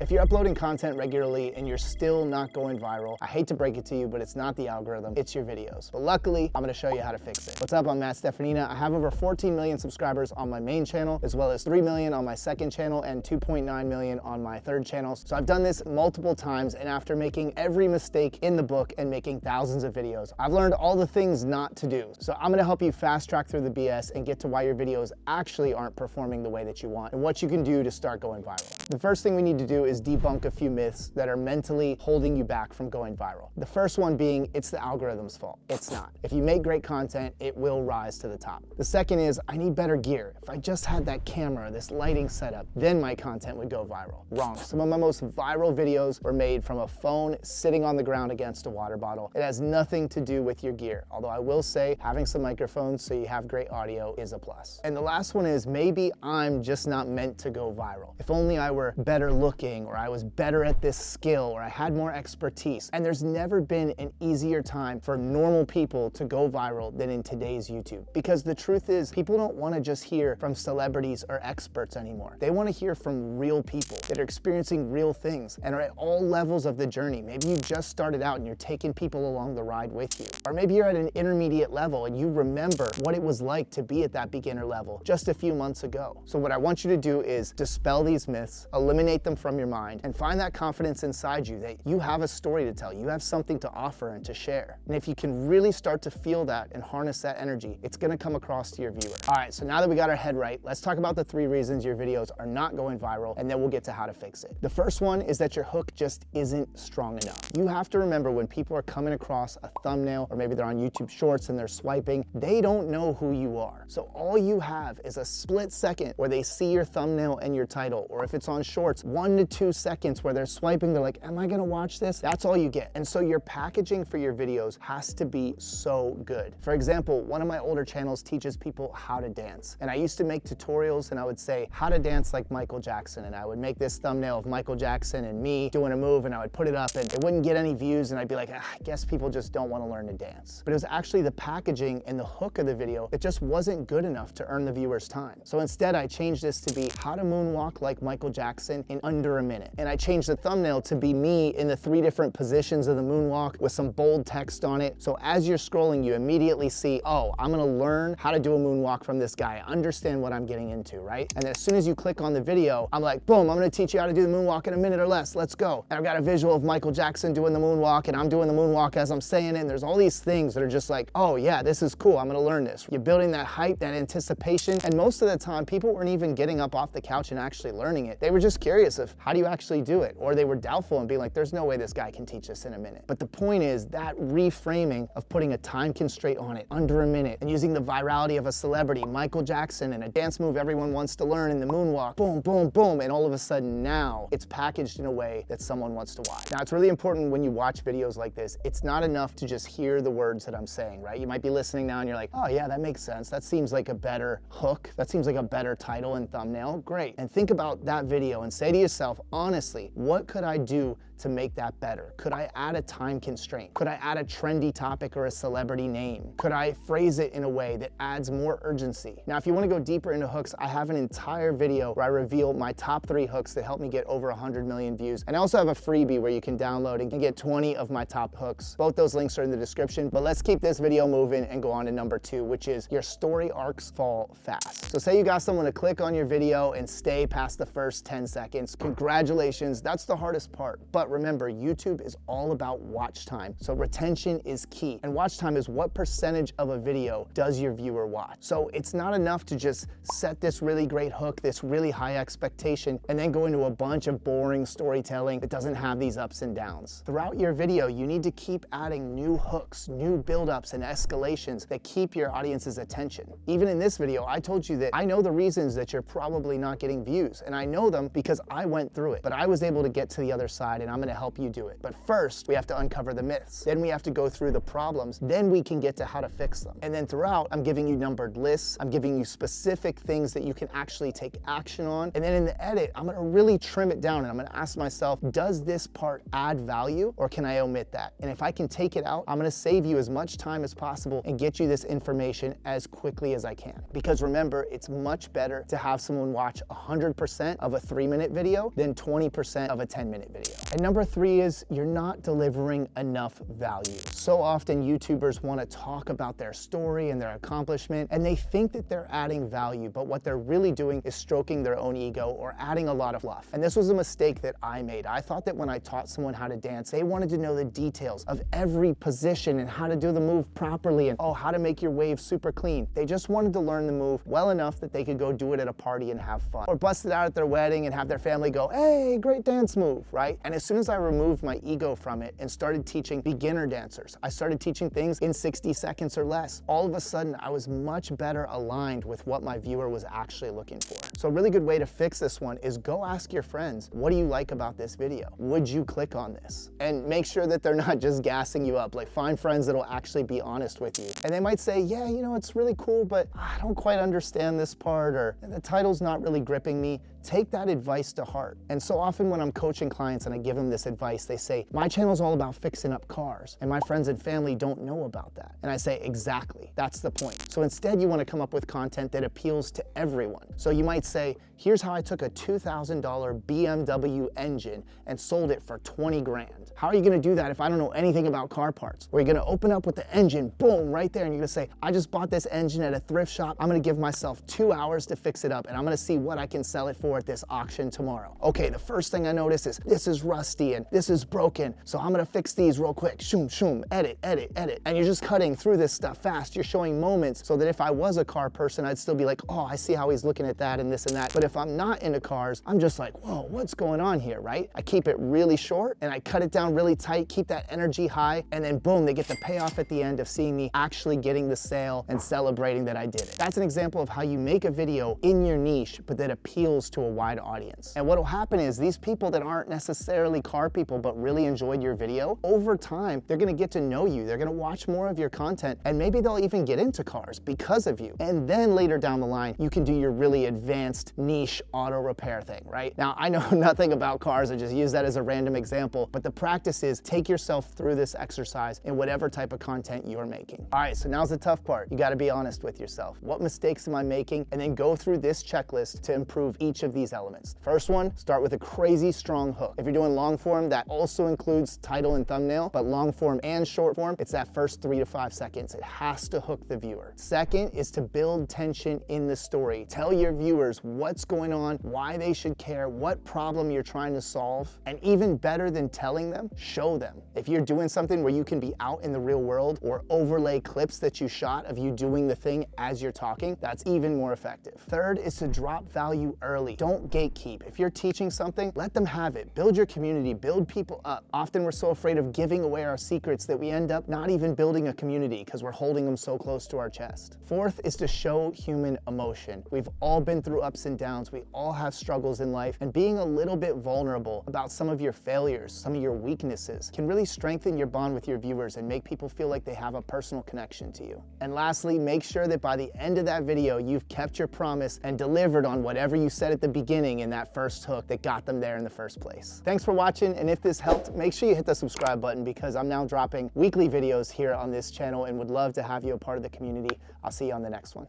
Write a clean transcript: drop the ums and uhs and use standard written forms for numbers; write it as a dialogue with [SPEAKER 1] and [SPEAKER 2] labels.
[SPEAKER 1] If you're uploading content regularly and you're still not going viral, I hate to break it to you, but it's not the algorithm, it's your videos. But luckily, I'm gonna show you how to fix it. What's up, I'm Matt Stefanina. I have over 14 million subscribers on my main channel, as well as 3 million on my second channel and 2.9 million on my third channel. So I've done this multiple times, and after making every mistake in the book and making thousands of videos, I've learned all the things not to do. So I'm gonna help you fast track through the BS and get to why your videos actually aren't performing the way that you want and what you can do to start going viral. The first thing we need to do is debunk a few myths that are mentally holding you back from going viral. The first one being, it's the algorithm's fault. It's not. If you make great content, it will rise to the top. The second is, I need better gear. If I just had that camera, this lighting setup, then my content would go viral. Wrong. Some of my most viral videos were made from a phone sitting on the ground against a water bottle. It has nothing to do with your gear. Although I will say, having some microphones so you have great audio is a plus. And the last one is, maybe I'm just not meant to go viral. If only I were better looking, or I was better at this skill, or I had more expertise. And there's never been an easier time for normal people to go viral than in today's YouTube. Because the truth is, people don't want to just hear from celebrities or experts anymore. They want to hear from real people that are experiencing real things and are at all levels of the journey. Maybe you just started out and you're taking people along the ride with you. Or maybe you're at an intermediate level and you remember what it was like to be at that beginner level just a few months ago. So what I want you to do is dispel these myths, eliminate them from your mind, and find that confidence inside you that you have a story to tell, you have something to offer and to share. And if you can really start to feel that and harness that energy, it's gonna come across to your viewer. All right, so now that we got our head right, let's talk about the 3 reasons your videos are not going viral, and then we'll get to how to fix it. The first one is that your hook just isn't strong enough. You have to remember, when people are coming across a thumbnail, or maybe they're on YouTube Shorts and they're swiping, they don't know who you are. So all you have is a split second where they see your thumbnail and your title, or if it's on Shorts, 1 to 2 seconds where they're swiping, they're like, am I gonna watch this? That's all you get. And so your packaging for your videos has to be so good. For example, one of my older channels teaches people how to dance. And I used to make tutorials and I would say, how to dance like Michael Jackson. And I would make this thumbnail of Michael Jackson and me doing a move, and I would put it up and it wouldn't get any views. And I'd be like, I guess people just don't want to learn to dance. But it was actually the packaging and the hook of the video that just wasn't good enough to earn the viewer's time. So instead I changed this to be how to moonwalk like Michael Jackson in under a minute. And I changed the thumbnail to be me in the 3 different positions of the moonwalk with some bold text on it. So as you're scrolling, you immediately see, oh, I'm gonna learn how to do a moonwalk from this guy. I understand what I'm getting into, right? And then as soon as you click on the video, I'm like, boom, I'm gonna teach you how to do the moonwalk in a minute or less. Let's go. And I've got a visual of Michael Jackson doing the moonwalk, and I'm doing the moonwalk as I'm saying it. And there's all these things that are just like, oh yeah, this is cool. I'm gonna learn this. You're building that hype, that anticipation. And most of the time, people weren't even getting up off the couch and actually learning it. They were just curious of, how do you actually do it? Or they were doubtful and being like, there's no way this guy can teach us in a minute. But the point is, that reframing of putting a time constraint on it, under a minute, and using the virality of a celebrity, Michael Jackson, and a dance move everyone wants to learn in the moonwalk, boom, boom, boom, and all of a sudden now it's packaged in a way that someone wants to watch. Now, it's really important when you watch videos like this, it's not enough to just hear the words that I'm saying, right? You might be listening now and you're like, oh yeah, that makes sense. That seems like a better hook. That seems like a better title and thumbnail. Great. And think about that video and say to yourself, honestly, what could I do to make that better? Could I add a time constraint? Could I add a trendy topic or a celebrity name? Could I phrase it in a way that adds more urgency? Now, if you want to go deeper into hooks, I have an entire video where I reveal my top 3 hooks that help me get over 100 million views. And I also have a freebie where you can download and get 20 of my top hooks. Both those links are in the description, but let's keep this video moving and go on to number 2, which is your story arcs fall fast. So say you got someone to click on your video and stay past the first 10 seconds. Congratulations, that's the hardest part. But remember, YouTube is all about watch time. So retention is key. And watch time is what percentage of a video does your viewer watch. So it's not enough to just set this really great hook, this really high expectation, and then go into a bunch of boring storytelling that doesn't have these ups and downs. Throughout your video, you need to keep adding new hooks, new buildups and escalations that keep your audience's attention. Even in this video, I told you that I know the reasons that you're probably not getting views, and I know them because I went through it. But I was able to get to the other side, and I'm I'm gonna help you do it. But first, we have to uncover the myths. Then we have to go through the problems. Then we can get to how to fix them. And then throughout, I'm giving you numbered lists. I'm giving you specific things that you can actually take action on. And then in the edit, I'm gonna really trim it down and I'm gonna ask myself, does this part add value or can I omit that? And if I can take it out, I'm gonna save you as much time as possible and get you this information as quickly as I can. Because remember, it's much better to have someone watch 100% of a 3-minute video than 20% of a 10-minute video. And number 3 is you're not delivering enough value. So often YouTubers wanna talk about their story and their accomplishment, and they think that they're adding value, but what they're really doing is stroking their own ego or adding a lot of fluff. And this was a mistake that I made. I thought that when I taught someone how to dance, they wanted to know the details of every position and how to do the move properly and how to make your wave super clean. They just wanted to learn the move well enough that they could go do it at a party and have fun. Or bust it out at their wedding and have their family go, hey, great dance move, right? And as soon as I removed my ego from it and started teaching beginner dancers, I started teaching things in 60 seconds or less. All of a sudden, I was much better aligned with what my viewer was actually looking for. So a really good way to fix this one is go ask your friends, what do you like about this video? Would you click on this? And make sure that they're not just gassing you up. Like, find friends that'll actually be honest with you. And they might say, yeah, you know, it's really cool, but I don't quite understand this part, or the title's not really gripping me. Take that advice to heart. And so often when I'm coaching clients and I give them this advice, they say, my channel's all about fixing up cars, and my friends and family don't know about that. And I say, exactly, that's the point. So instead, you want to come up with content that appeals to everyone. So you might say, here's how I took a $2,000 BMW engine and sold it for 20 grand. How are you gonna do that if I don't know anything about car parts? Or you're gonna open up with the engine, boom, right there, and you're gonna say, I just bought this engine at a thrift shop. I'm gonna give myself 2 hours to fix it up, and I'm gonna see what I can sell it for at this auction tomorrow. Okay, the first thing I notice is this is rusty and this is broken, so I'm gonna fix these real quick. Shoom, shoom, edit, edit, edit. And you're just cutting through this stuff fast. You're showing moments so that if I was a car person, I'd still be like, oh, I see how he's looking at that and this and that. But if I'm not into cars, I'm just like, whoa, what's going on here, right? I keep it really short and I cut it down really tight, keep that energy high, and then boom, they get the payoff at the end of seeing me actually getting the sale and celebrating that I did it. That's an example of how you make a video in your niche, but that appeals to a wide audience. And what'll happen is these people that aren't necessarily car people, but really enjoyed your video, over time, they're gonna get to know you. They're gonna watch more of your content, and maybe they'll even get into cars because of you. And then later down the line, you can do your really advanced niche auto repair thing, right? Now, I know nothing about cars. I just use that as a random example, but the practice is take yourself through this exercise in whatever type of content you're making. All right, so now's the tough part. You gotta be honest with yourself. What mistakes am I making? And then go through this checklist to improve each of these elements. First one, start with a crazy strong hook. If you're doing long form, that also includes title and thumbnail, but long form and short form, it's that first 3 to 5 seconds. It has to hook the viewer. Second is to build tension in the story. Tell your viewers what's going on, why they should care, what problem you're trying to solve, and even better than telling them, show them. If you're doing something where you can be out in the real world or overlay clips that you shot of you doing the thing as you're talking, that's even more effective. Third is to drop value early. Don't gatekeep. If you're teaching something, let them have it. Build your community, build people up. Often we're so afraid of giving away our secrets that we end up not even building a community because we're holding them so close to our chest. Fourth is to show human emotion. We've all been through ups and downs. We all have struggles in life, and being a little bit vulnerable about some of your failures, some of your weaknesses, can really strengthen your bond with your viewers and make people feel like they have a personal connection to you. And lastly, make sure that by the end of that video, you've kept your promise and delivered on whatever you said at the beginning in that first hook that got them there in the first place. Thanks for watching, and if this helped, make sure you hit the subscribe button because I'm now dropping weekly videos here on this channel and would love to have you a part of the community. I'll see you on the next one.